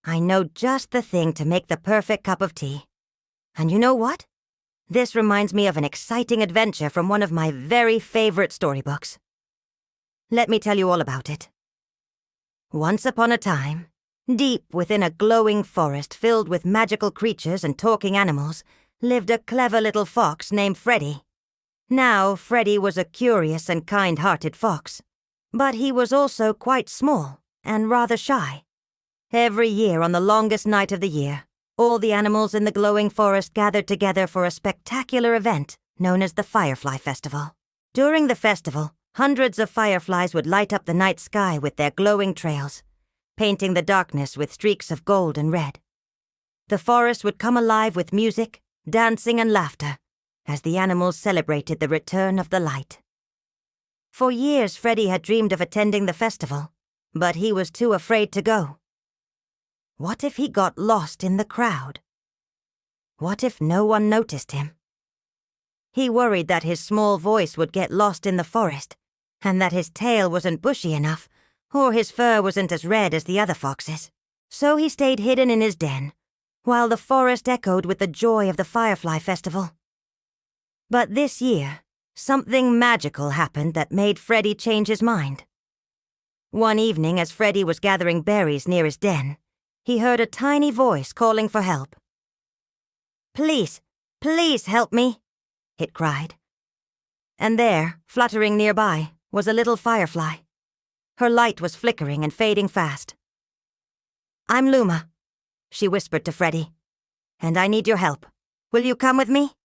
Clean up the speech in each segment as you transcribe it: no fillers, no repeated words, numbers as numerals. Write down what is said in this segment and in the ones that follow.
I know just the thing to make the perfect cup of tea. And you know what? This reminds me of an exciting adventure from one of my very favorite storybooks. Let me tell you all about it. Once upon a time, deep within a glowing forest filled with magical creatures and talking animals, lived a clever little fox named Freddy. Now, Freddy was a curious and kind-hearted fox, but he was also quite small and rather shy. Every year on the longest night of the year, all the animals in the glowing forest gathered together for a spectacular event known as the Firefly Festival. During the festival, hundreds of fireflies would light up the night sky with their glowing trails, painting the darkness with streaks of gold and red. The forest would come alive with music, dancing, and laughter as the animals celebrated the return of the light. For years, Freddy had dreamed of attending the festival, but he was too afraid to go. What if he got lost in the crowd? What if no one noticed him? He worried that his small voice would get lost in the forest, and that his tail wasn't bushy enough, or his fur wasn't as red as the other foxes. So he stayed hidden in his den, while the forest echoed with the joy of the Firefly Festival. But this year, something magical happened that made Freddy change his mind. One evening, as Freddy was gathering berries near his den, he heard a tiny voice calling for help. "Please, please help me," it cried. And there, fluttering nearby, was a little firefly. Her light was flickering and fading fast. "I'm Luma," she whispered to Freddy, "and I need your help. Will you come with me?"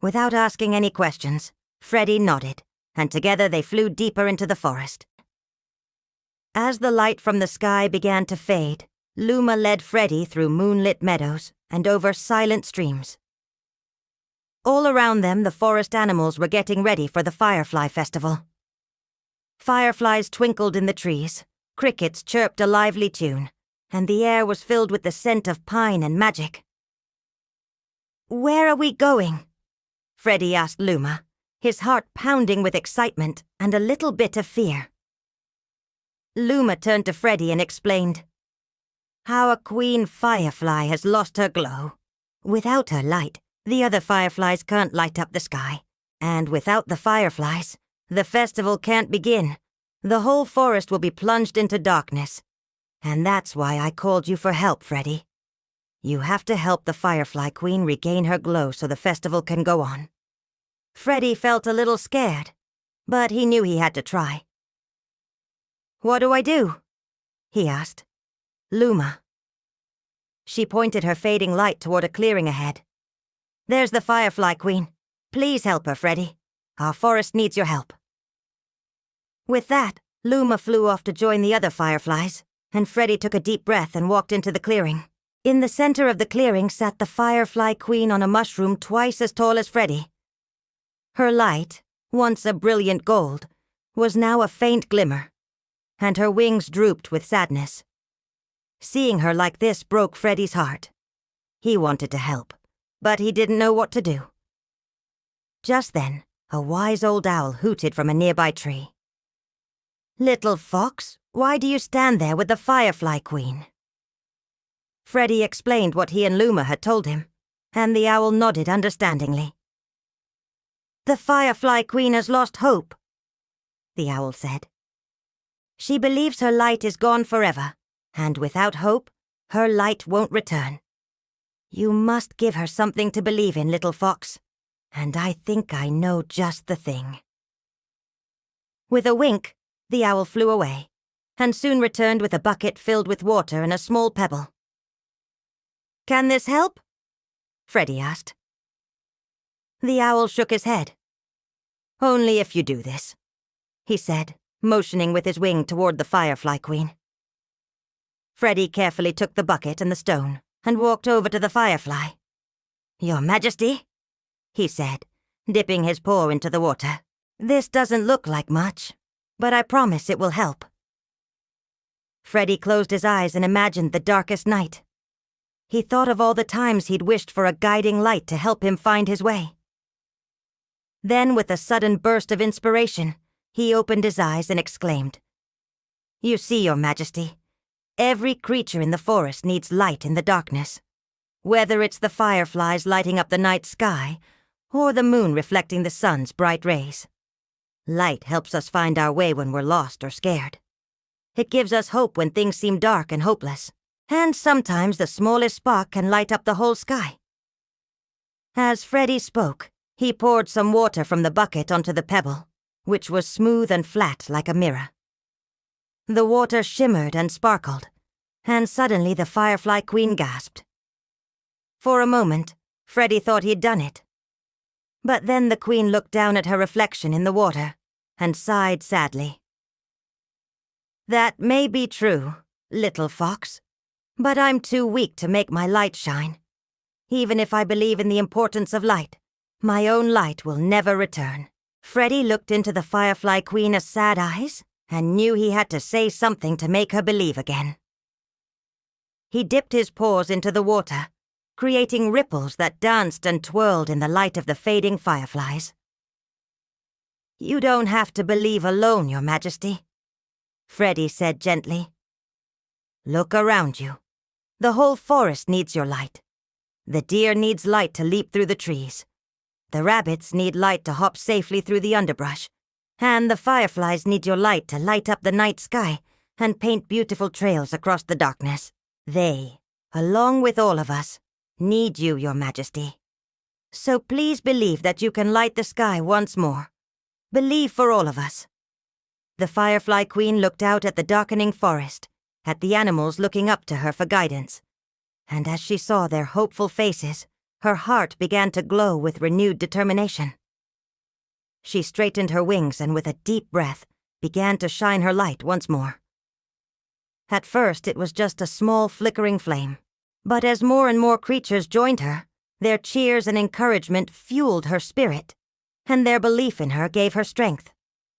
Without asking any questions, Freddy nodded, and together they flew deeper into the forest. As the light from the sky began to fade, Luma led Freddy through moonlit meadows and over silent streams. All around them, the forest animals were getting ready for the Firefly Festival. Fireflies twinkled in the trees, crickets chirped a lively tune, and the air was filled with the scent of pine and magic. "Where are we going?" Freddy asked Luma, his heart pounding with excitement and a little bit of fear. Luma turned to Freddy and explained, "Our Queen Firefly has lost her glow. Without her light, the other fireflies can't light up the sky. And without the fireflies, the festival can't begin. The whole forest will be plunged into darkness. And that's why I called you for help, Freddy. You have to help the Firefly Queen regain her glow so the festival can go on." Freddy felt a little scared, but he knew he had to try. "What do I do?" he asked. "Luma." She pointed her fading light toward a clearing ahead. "There's the Firefly Queen. Please help her, Freddy. Our forest needs your help." With that, Luma flew off to join the other fireflies, and Freddy took a deep breath and walked into the clearing. In the center of the clearing sat the Firefly Queen on a mushroom twice as tall as Freddy. Her light, once a brilliant gold, was now a faint glimmer, and her wings drooped with sadness. Seeing her like this broke Freddy's heart. He wanted to help, but he didn't know what to do. Just then, a wise old owl hooted from a nearby tree. "Little fox, why do you stand there with the Firefly Queen?" Freddy explained what he and Luma had told him, and the owl nodded understandingly. "The Firefly Queen has lost hope," the owl said. "She believes her light is gone forever, and without hope, her light won't return. You must give her something to believe in, little fox, and I think I know just the thing." With a wink, the owl flew away, and soon returned with a bucket filled with water and a small pebble. "Can this help?" Freddy asked. The owl shook his head. "Only if you do this," he said, motioning with his wing toward the Firefly Queen. Freddy carefully took the bucket and the stone and walked over to the firefly. "Your Majesty," he said, dipping his paw into the water. "This doesn't look like much, but I promise it will help." Freddy closed his eyes and imagined the darkest night. He thought of all the times he'd wished for a guiding light to help him find his way. Then, with a sudden burst of inspiration, he opened his eyes and exclaimed, "You see, Your Majesty, Every creature in the forest needs light in the darkness. Whether it's the fireflies lighting up the night sky, or the moon reflecting the sun's bright rays. Light helps us find our way when we're lost or scared. It gives us hope when things seem dark and hopeless. And sometimes the smallest spark can light up the whole sky. As Freddy spoke, he poured some water from the bucket onto the pebble, which was smooth and flat like a mirror. The water shimmered and sparkled, and suddenly the Firefly Queen gasped. For a moment, Freddy thought he'd done it. But then the Queen looked down at her reflection in the water and sighed sadly. "That may be true, little fox, but I'm too weak to make my light shine. Even if I believe in the importance of light, my own light will never return." Freddy looked into the Firefly Queen's sad eyes and knew he had to say something to make her believe again. He dipped his paws into the water, creating ripples that danced and twirled in the light of the fading fireflies. "You don't have to believe alone, Your Majesty," Freddy said gently. "Look around you. The whole forest needs your light. The deer needs light to leap through the trees. The rabbits need light to hop safely through the underbrush. And the fireflies need your light to light up the night sky and paint beautiful trails across the darkness. They, along with all of us, need you, Your Majesty. So please believe that you can light the sky once more. Believe for all of us." The Firefly Queen looked out at the darkening forest, at the animals looking up to her for guidance. And as she saw their hopeful faces, her heart began to glow with renewed determination. She straightened her wings and with a deep breath, began to shine her light once more. At first it was just a small flickering flame, but as more and more creatures joined her, their cheers and encouragement fueled her spirit, and their belief in her gave her strength.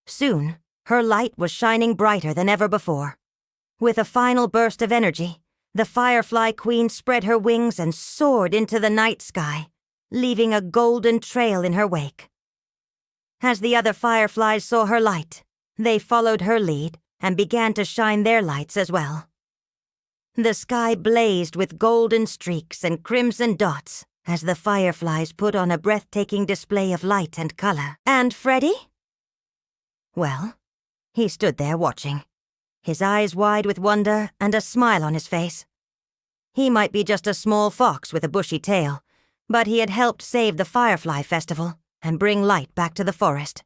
Soon, her light was shining brighter than ever before. With a final burst of energy, the Firefly Queen spread her wings and soared into the night sky, leaving a golden trail in her wake. As the other fireflies saw her light, they followed her lead and began to shine their lights as well. The sky blazed with golden streaks and crimson dots as the fireflies put on a breathtaking display of light and color. And Freddy? Well, he stood there watching, his eyes wide with wonder and a smile on his face. He might be just a small fox with a bushy tail, but he had helped save the Firefly Festival and bring light back to the forest.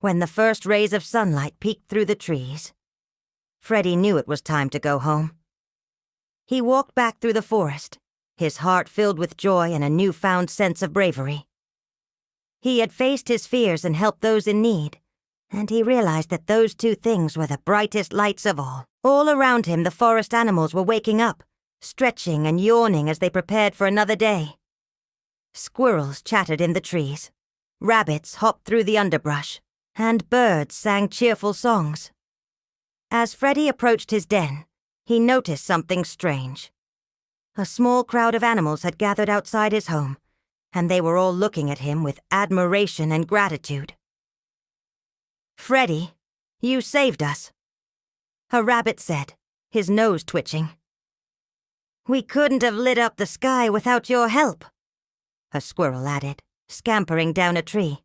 When the first rays of sunlight peeked through the trees, Freddy knew it was time to go home. He walked back through the forest, his heart filled with joy and a newfound sense of bravery. He had faced his fears and helped those in need, and he realized that those two things were the brightest lights of all. All around him, the forest animals were waking up, stretching and yawning as they prepared for another day. Squirrels chattered in the trees, rabbits hopped through the underbrush, and birds sang cheerful songs. As Freddy approached his den, he noticed something strange. A small crowd of animals had gathered outside his home, and they were all looking at him with admiration and gratitude. "Freddy, you saved us," a rabbit said, his nose twitching. "We couldn't have lit up the sky without your help," a squirrel added, scampering down a tree.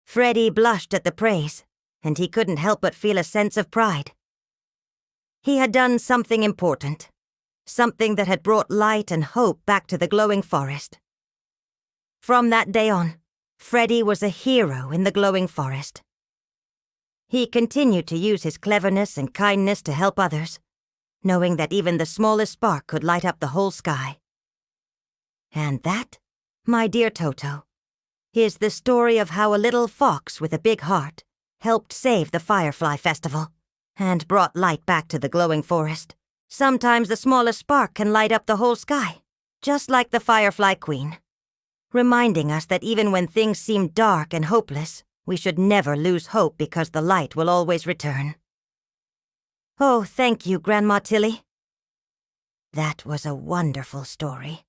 Freddy blushed at the praise, and he couldn't help but feel a sense of pride. He had done something important, something that had brought light and hope back to the glowing forest. From that day on, Freddy was a hero in the glowing forest. He continued to use his cleverness and kindness to help others, knowing that even the smallest spark could light up the whole sky. And that, my dear Toto, is the story of how a little fox with a big heart helped save the Firefly Festival and brought light back to the glowing forest. Sometimes the smallest spark can light up the whole sky, just like the Firefly Queen, reminding us that even when things seem dark and hopeless, we should never lose hope because the light will always return. Oh, thank you, Grandma Tilly. That was a wonderful story.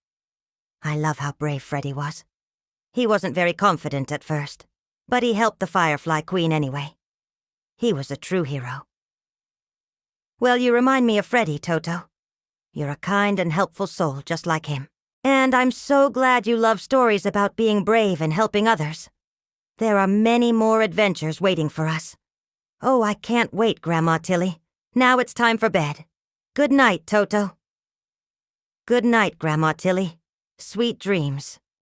I love how brave Freddy was. He wasn't very confident at first, but he helped the Firefly Queen anyway. He was a true hero. Well, you remind me of Freddy, Toto. You're a kind and helpful soul, just like him. And I'm so glad you love stories about being brave and helping others. There are many more adventures waiting for us. Oh, I can't wait, Grandma Tilly. Now it's time for bed. Good night, Toto. Good night, Grandma Tilly. Sweet dreams.